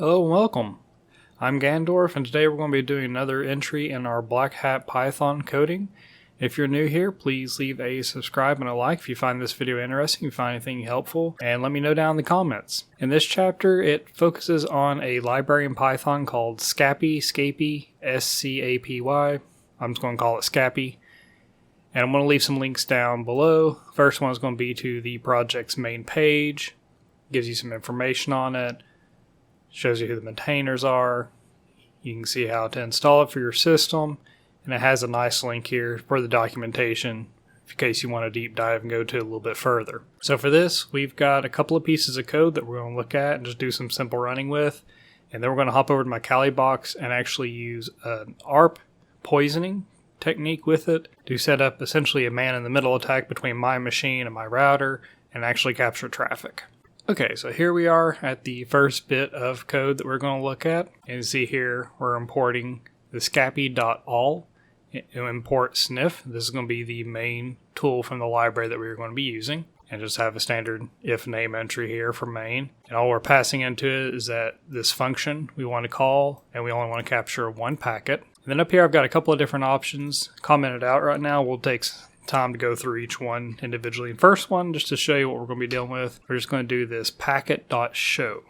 Hello and welcome. I'm Gandorf, and today we're going to be doing another entry in our Black Hat Python coding. If you're new here, please leave a subscribe and a like if you find this video interesting, if you find anything helpful, and let me know down in the comments. In this chapter, it focuses on a library in Python called scapy, S-C-A-P-Y. I'm just going to call it scapy. And I'm going to leave some links down below. First one is going to be to the project's main page. Gives you some information on it. Shows you who the maintainers are. You can see how to install it for your system. And it has a nice link here for the documentation in case you want to deep dive and go to it a little bit further. So for this, we've got a couple of pieces of code that we're going to look at and just do some simple running with. And then we're going to hop over to my Kali box and actually use an ARP poisoning technique with it to set up essentially a man-in-the-middle attack between my machine and my router and actually capture traffic. Okay, so here we are at the first bit of code that we're going to look at. And you see here we're importing the scapy.all to import sniff. This is going to be the main tool from the library that we're going to be using. And just have a standard if name entry here for main. And all we're passing into it is that this function we want to call, and we only want to capture one packet. And then up here I've got a couple of different options commented out right now. We'll take time to go through each one individually. And first one, just to show you what we're going to be dealing with, we're just going to do this packet.show.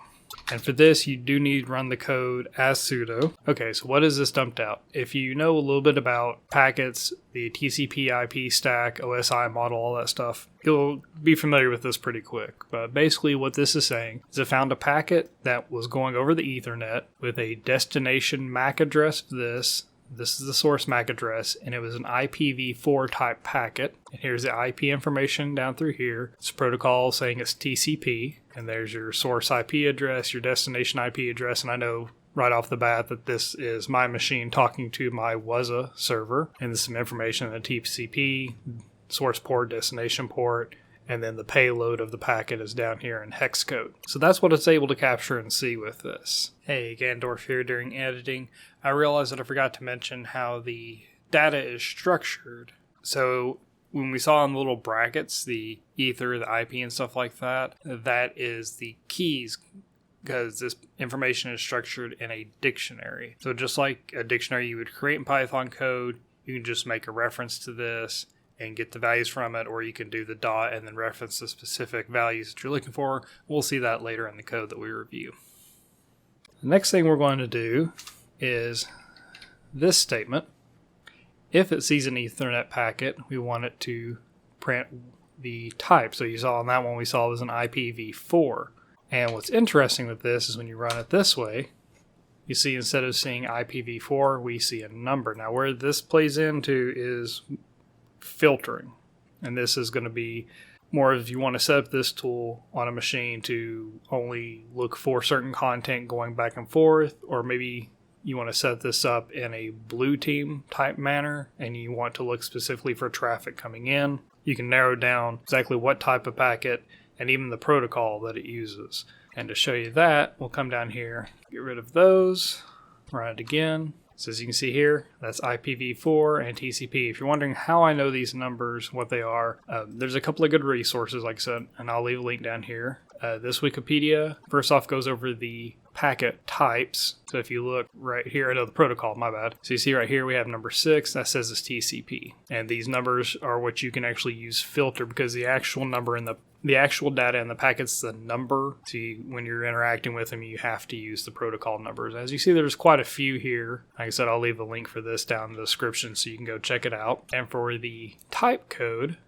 And for this, you do need to run the code as sudo. Okay, so what is this dumped out? If you know a little bit about packets, the TCP IP stack, OSI model, all that stuff, you'll be familiar with this pretty quick. But basically what this is saying is it found a packet that was going over the Ethernet with a destination MAC address for this. This is the source MAC address, and it was an IPv4 type packet. And here's the IP information down through here. It's a protocol saying it's TCP, and there's your source IP address, your destination IP address, and I know right off the bat that this is my machine talking to my WASA server, and there's some information in the TCP, source port, destination port, and then the payload of the packet is down here in hex code. So that's what it's able to capture and see with this. Hey, Gandorf here. During editing, I realized that I forgot to mention how the data is structured. So when we saw in the little brackets, the ether, the IP and stuff like that, that is the keys, because this information is structured in a dictionary. So just like a dictionary you would create in Python code, you can just make a reference to this and get the values from it, or you can do the dot and then reference the specific values that you're looking for. We'll see that later in the code that we review. The next thing we're going to do is this statement. If it sees an Ethernet packet, we want it to print the type. So you saw on that one we saw it was an IPv4. And what's interesting with this is when you run it this way, you see instead of seeing IPv4, we see a number. Now where this plays into is filtering, and this is going to be more if you want to set up this tool on a machine to only look for certain content going back and forth, or maybe you want to set this up in a blue team type manner and you want to look specifically for traffic coming in. You can narrow down exactly what type of packet and even the protocol that it uses. And to show you that, we'll come down here, get rid of those, run it again. So as you can see here, that's IPv4 and TCP. If you're wondering how I know these numbers, what they are, there's a couple of good resources, like I said, and I'll leave a link down here. This Wikipedia, first off, goes over the packet types. So if you look right here, I know the protocol, my bad. So you see right here, we have number 6, that says it's TCP. And these numbers are what you can actually use filter, because the actual number in the actual data in the packet's the number. So when you're interacting with them, you have to use the protocol numbers. As you see, there's quite a few here. Like I said, I'll leave a link for this down in the description so you can go check it out. And for the type code,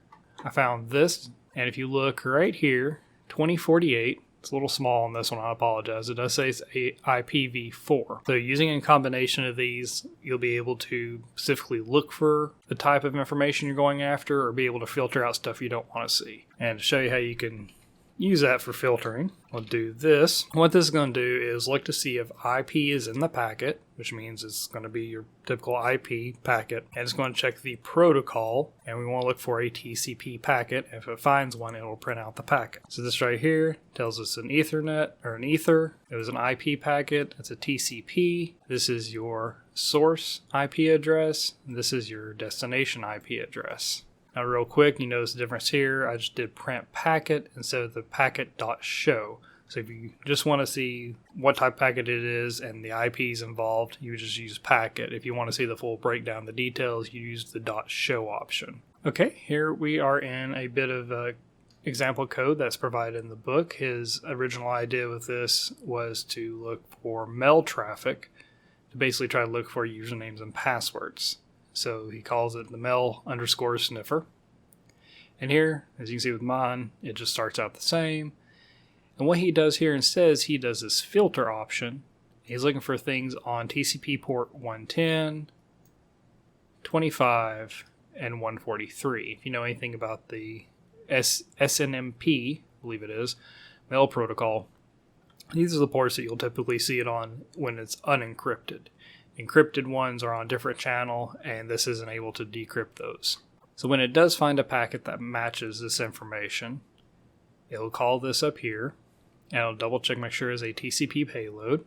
I found this. And if you look right here, 2048, it's a little small on this one, I apologize. It does say it's IPv4. So using a combination of these, you'll be able to specifically look for the type of information you're going after, or be able to filter out stuff you don't want to see. And to show you how you can use that for filtering, we'll do this. What this is going to do is look to see if IP is in the packet, which means it's going to be your typical IP packet, and it's going to check the protocol, and we want to look for a TCP packet. If it finds one, it'll print out the packet. So this right here tells us an Ethernet or an Ether. It was an IP packet. It's a TCP. This is your source IP address. And this is your destination IP address. Now real quick, you notice the difference here. I just did print packet instead of the packet.show. So if you just want to see what type of packet it is and the IPs involved, you just use packet. If you want to see the full breakdown, the details, you use the .show option. Okay, here we are in a bit of example code that's provided in the book. His original idea with this was to look for mail traffic, to basically try to look for usernames and passwords. So he calls it the mail_sniffer. And here, as you can see with mine, it just starts out the same. And what he does here instead is he does this filter option. He's looking for things on TCP port 110, 25, and 143. If you know anything about the SNMP, I believe it is, mail protocol, these are the ports that you'll typically see it on when it's unencrypted. Encrypted ones are on a different channel, and this isn't able to decrypt those. So when it does find a packet that matches this information, it'll call this up here, and it'll double check, make sure it's a TCP payload.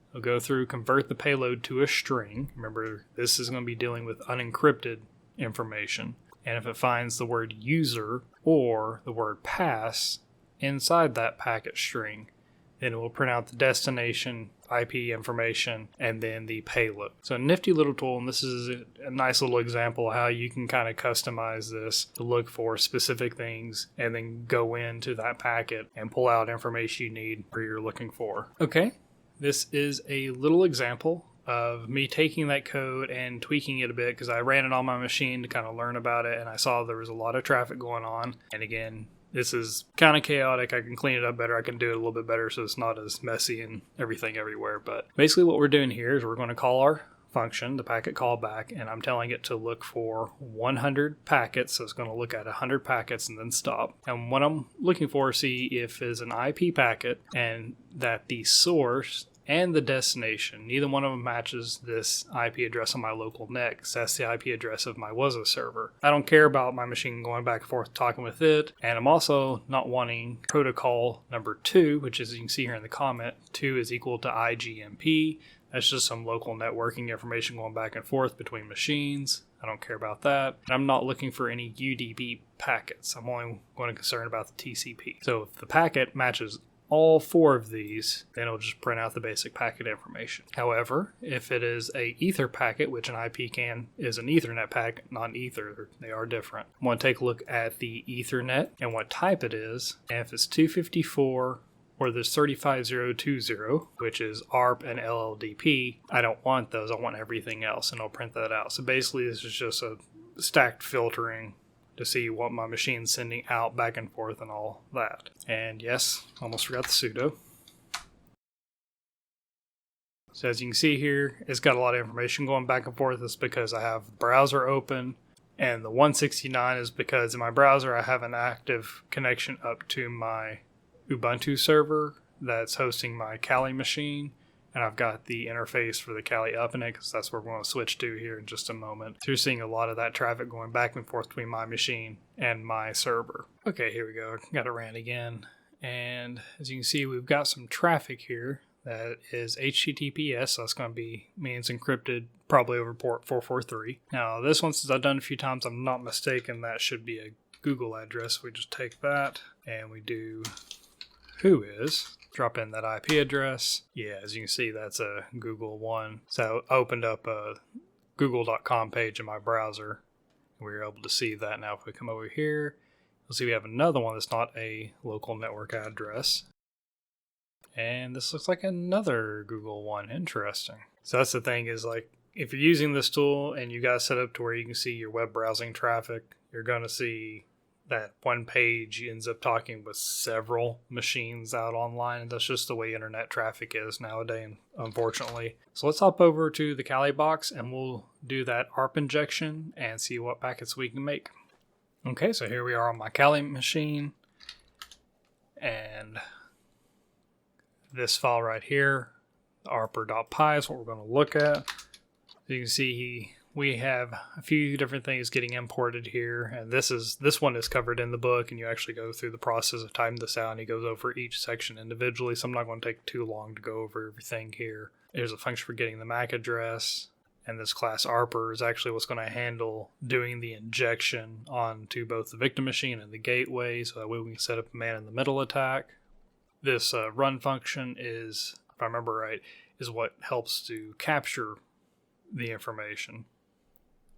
It'll go through, convert the payload to a string. Remember, this is going to be dealing with unencrypted information. And if it finds the word user or the word pass inside that packet string, then it will print out the destination, IP information, and then the payload. So a nifty little tool, and this is a nice little example of how you can kind of customize this to look for specific things and then go into that packet and pull out information you need or you're looking for. Okay, this is a little example of me taking that code and tweaking it a bit because I ran it on my machine to kind of learn about it, and I saw there was a lot of traffic going on. And again, this is kind of chaotic. I can clean it up better. I can do it a little bit better so it's not as messy and everything everywhere. But basically what we're doing here is we're going to call our function, the packet callback, and I'm telling it to look for 100 packets. So it's going to look at 100 packets and then stop. And what I'm looking for, see if is an IP packet and that the source and the destination, neither one of them matches this IP address on my local net, because that's the IP address of my WASA server. I don't care about my machine going back and forth talking with it, and I'm also not wanting protocol number 2, which as you can see here in the comment, 2 is equal to IGMP. That's just some local networking information going back and forth between machines. I don't care about that. And I'm not looking for any UDP packets. I'm only going to concern about the TCP. So if the packet matches all 4 of these, then it'll just print out the basic packet information. However, if it is a ether packet, which an IP can is an Ethernet packet, not an ether, they are different. I want to take a look at the Ethernet and what type it is. And if it's 254 or there's 35020, which is ARP and LLDP, I don't want those. I want everything else, and I'll print that out. So basically, this is just a stacked filtering to see what my machine's sending out back and forth and all that. And yes, almost forgot the sudo. So as you can see here, it's got a lot of information going back and forth. It's because I have the browser open, and the 169 is because in my browser I have an active connection up to my Ubuntu server that's hosting my Kali machine. And I've got the interface for the Kali up in it because that's where we're going to switch to here in just a moment. So you're seeing a lot of that traffic going back and forth between my machine and my server. Okay, here we go. Got it ran again. And as you can see, we've got some traffic here that is HTTPS. So that's going to be, means encrypted probably over port 443. Now this one, since I've done it a few times, I'm not mistaken, that should be a Google address. We just take that and we do who is. Drop in that IP address. Yeah, as you can see, that's a Google one. So I opened up a google.com page in my browser. We were able to see that. Now if we come over here, you'll see we have another one that's not a local network address. And this looks like another Google one. Interesting. So that's the thing is, like, if you're using this tool and you got it set up to where you can see your web browsing traffic, you're going to see that one page ends up talking with several machines out online, and that's just the way internet traffic is nowadays, unfortunately. So let's hop over to the Kali box and we'll do that ARP injection and see what packets we can make. Okay, so here we are on my Kali machine, and this file right here, arper.py, is what we're going to look at. As you can see, we have a few different things getting imported here, and this one is covered in the book, and you actually go through the process of typing this out, and he goes over each section individually, so I'm not going to take too long to go over everything here. There's a function for getting the MAC address, and this class ARPer is actually what's going to handle doing the injection onto both the victim machine and the gateway, so that way we can set up a man-in-the-middle attack. This run function is, if I remember right, is what helps to capture the information.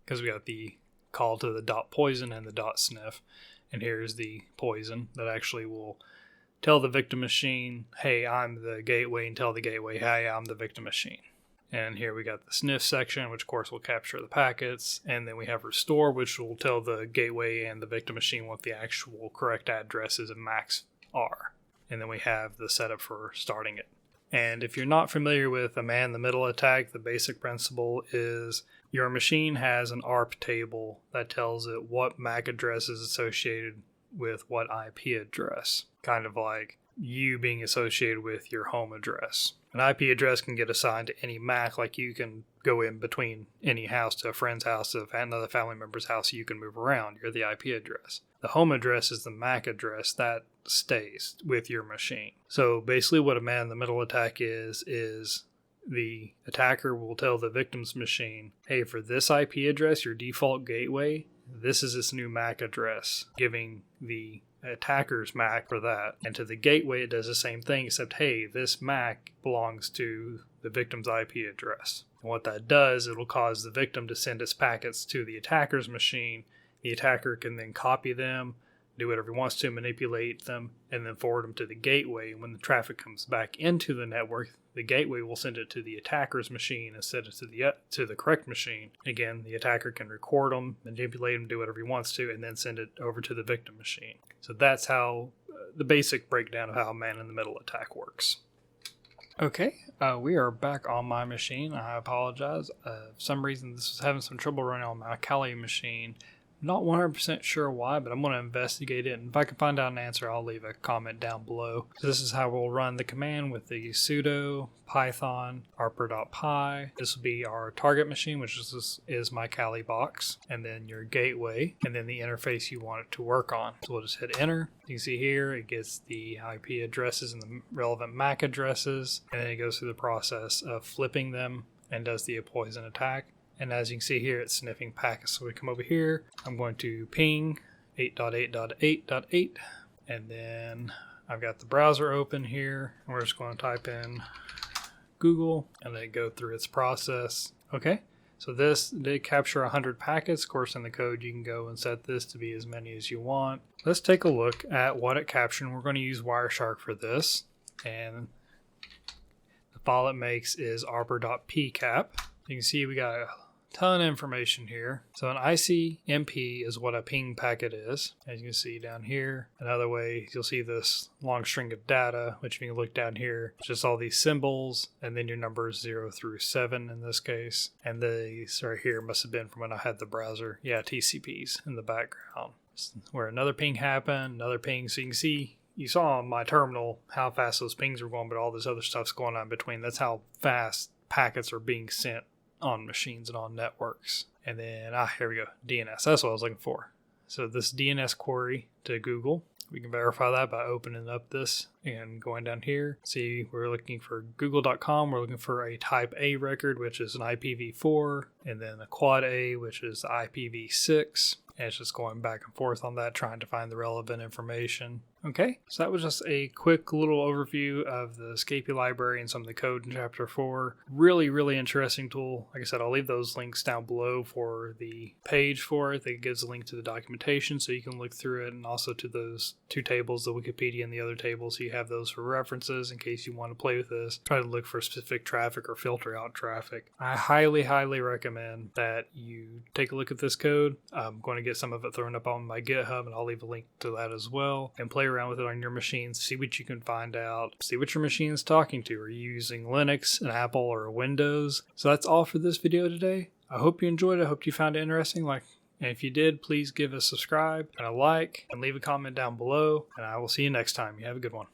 Because we got the call to the .poison and the .sniff. And here's the poison that actually will tell the victim machine, hey, I'm the gateway, and tell the gateway, hey, I'm the victim machine. And here we got the sniff section, which of course will capture the packets. And then we have restore, which will tell the gateway and the victim machine what the actual correct addresses and MACs are. And then we have the setup for starting it. And if you're not familiar with a man-in-the-middle attack, the basic principle is your machine has an ARP table that tells it what MAC address is associated with what IP address. Kind of like you being associated with your home address. An IP address can get assigned to any MAC, like you can go in between any house to a friend's house, to another family member's house, you can move around. You're the IP address. The home address is the MAC address that stays with your machine. So basically what a man-in-the-middle attack is the attacker will tell the victim's machine, hey, for this IP address, your default gateway, this is its new MAC address, giving the attacker's MAC for that. And to the gateway, it does the same thing, except, hey, this MAC belongs to the victim's IP address. And what that does, it'll cause the victim to send its packets to the attacker's machine. The attacker can then copy them, do whatever he wants to, manipulate them, and then forward them to the gateway. And when the traffic comes back into the network, the gateway will send it to the attacker's machine instead of to the correct machine. Again, the attacker can record them, manipulate them, do whatever he wants to, and then send it over to the victim machine. So that's how the basic breakdown of how a man-in-the-middle attack works. Okay, we are back on my machine. I apologize. For some reason, this was having some trouble running on my Kali machine. Not 100% sure why, but I'm going to investigate it. And if I can find out an answer, I'll leave a comment down below. So this is how we'll run the command with the sudo python arper.py. This will be our target machine, which is my Kali box, and then your gateway, and then the interface you want it to work on. So we'll just hit enter. You can see here it gets the IP addresses and the relevant MAC addresses, and then it goes through the process of flipping them and does the poison attack. And as you can see here, it's sniffing packets. So we come over here, I'm going to ping 8.8.8.8, and then I've got the browser open here, and we're just going to type in Google, and then go through its process. Okay, so this did capture 100 packets. Of course, in the code, you can go and set this to be as many as you want. Let's take a look at what it captured. We're going to use Wireshark for this, and the file it makes is arper.pcap. You can see we got a ton of information here. So an ICMP is what a ping packet is. As you can see down here, another way you'll see this long string of data, which you can look down here, it's just all these symbols, and then your numbers 0 through 7 in this case. And these right here must have been from when I had the browser. Yeah, TCPs in the background. Where another ping happened, another ping. So you can see, you saw on my terminal how fast those pings were going, but all this other stuff's going on in between. That's how fast packets are being sent on machines and on networks. And then, here we go, DNS. That's what I was looking for. So this DNS query to Google, we can verify that by opening up this and going down here. See, we're looking for google.com. We're looking for a type A record, which is an IPv4, and then a quad A, which is IPv6. And it's just going back and forth on that, trying to find the relevant information. Okay, so that was just a quick little overview of the scapy library and some of the code in Chapter 4. Really, really interesting tool. Like I said, I'll leave those links down below for the page for it. That gives a link to the documentation so you can look through it, and also to those two tables, the Wikipedia and the other table, so you have those for references in case you want to play with this. Try to look for specific traffic or filter out traffic. I highly, highly recommend that you take a look at this code. I'm going to get some of it thrown up on my GitHub, and I'll leave a link to that as well, and play around with it on your machines, see what you can find out, see what your machine is talking to. Are you using Linux, an Apple, or a Windows? So that's all for this video today. I hope you enjoyed it. I hope you found it interesting. And if you did, please give a subscribe and a like, and leave a comment down below, and I will see you next time. You have a good one.